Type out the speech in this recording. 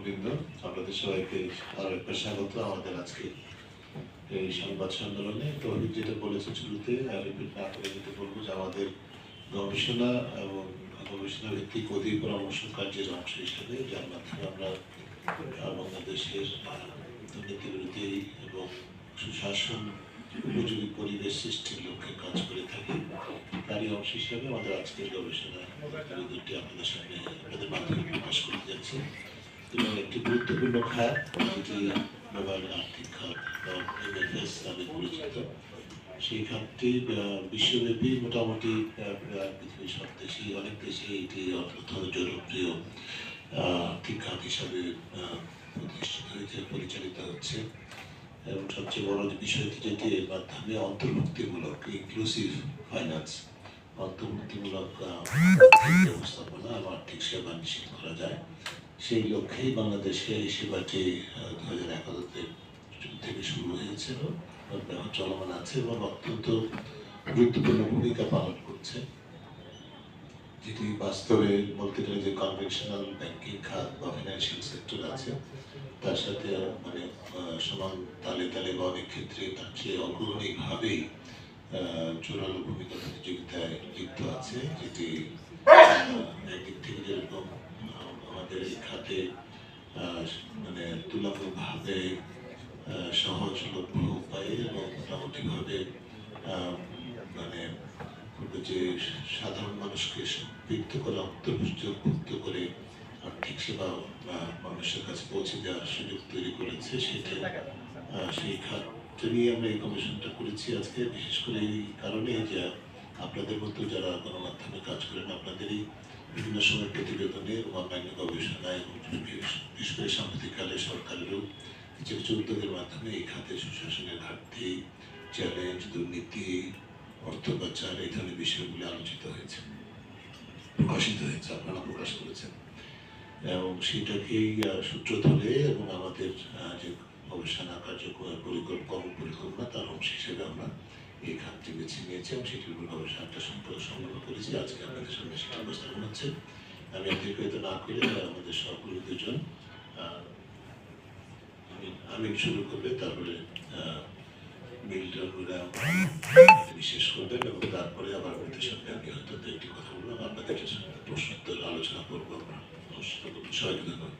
দর্শকবৃন্দ, আপনাদের সবাইকে আরো একবার স্বাগত আমাদের আজকে এই সংবাদ সম্মেলনে। তৌহিদ যেটা বলেছে শুরুতে, রিপিট না করে যেটা বলবো যে আমাদের গবেষণা এবং গবেষণা ভিত্তিক অধিক পরামর্শ কার্যের অংশ হিসেবে, যার মাধ্যমে আমরা বাংলাদেশের দুর্নীতি বিরোধী এবং সুশাসন উপযোগী পরিবেশ সৃষ্টির লক্ষ্যে কাজ করে থাকি, তারই অংশ হিসেবে আমাদের আজকের গবেষণা প্রতিবেদনটি আপনাদের সামনে আপনাদের মাধ্যমে প্রকাশ করতে যাচ্ছি। এবং একটি গুরুত্বপূর্ণ খাত, যেটি মোবাইল আর্থিক খাত বা MFS নামে পরিচিত, সেই খাতটি বিশ্বব্যাপী মোটামুটি পৃথিবীর সব দেশেই, অনেক দেশে এটি অত্যন্ত জনপ্রিয় আর্থিক খাত হিসাবে প্রতিষ্ঠিত হয়েছে, পরিচালিত হচ্ছে। এবং সবচেয়ে বড় যে বিষয়টি, যেটি এর মাধ্যমে অন্তর্ভুক্তিমূলক ইনক্লুসিভ ফাইন্যান্স, অন্তর্ভুক্তিমূলক ব্যবস্থাপনা এবং আর্থিক সেবা নিশ্চিত করা যায়, সেই লক্ষ্যেই বাংলাদেশে এই সেবাটি 2011 থেকে শুরু হয়েছিল, চলমান আছে এবং অত্যন্ত গুরুত্বপূর্ণ ভূমিকা পালন করছে, যেটি বাস্তবে বলতে গেলে যে কনভেনশনাল ব্যাংকিং খাত বা ফিনান্সিয়াল সেক্টর আছে, তার সাথে মানে সমান তালে তালে বা অনেক ক্ষেত্রে তার চেয়ে অগ্রণীভাবেই জোরালো ভূমিকা প্রতিযোগিতায় লিপ্ত আছে, যেটি একদিক থেকে যেরকম আমাদের এই খাতে মানে তুলনামূলকভাবে সহজলভ্য উপায়ে এবং মোটামুটিভাবে মানে যে সাধারণ মানুষকে সম্পৃক্ত করে, অন্তর্ভুক্ত করে আর্থিক সেবা মানুষের কাছে পৌঁছে দেওয়ার সুযোগ তৈরি করেছে, সেটা সেই খাতটা নিয়ে আমরা এই কমিশনটা করেছি আজকে। বিশেষ করে এই কারণে যে আপনাদের মতো যারা গণমাধ্যমে কাজ করেন, আপনাদেরই বিভিন্ন সময় প্রতিবেদনে এবং অন্যান্য গবেষণায় এবং বিশেষ করে সাম্প্রতিককালে সরকারেরও কিছু কিছু উদ্যোগের মাধ্যমে এই খাতে সুশাসনের ঘাটতি, চ্যালেঞ্জ, দুর্নীতি, অর্থ পাচার, এই ধরনের বিষয়গুলি আলোচিত হয়েছে, প্রকাশিত হয়েছে, আপনারা প্রকাশ করেছেন। এবং সেটাকেই সূত্র ধরে এবং আমাদের যে গবেষণা কর্মপরিকল্পনা, তার অংশ হিসেবে আমরা এই খাতটি বেছে নিয়েছি এবং সেটির উপর গবেষণাটা সংগ্রহ করেছি। আজকে আপনাদের সামনে সেটা উপস্থাপন হচ্ছে। আমি দীর্ঘায়িত না করে আমাদের সহকর্মী দুজন, আমি শুরু করবে, তারপরে বিশেষ করবেন এবং তারপরে আবার আপনাদের সঙ্গে আমি হয়তো একটি কথা বললাম, আপনাদের প্রশ্নোত্তর আলোচনা করবো আমরা। সবাইকে ধন্যবাদ।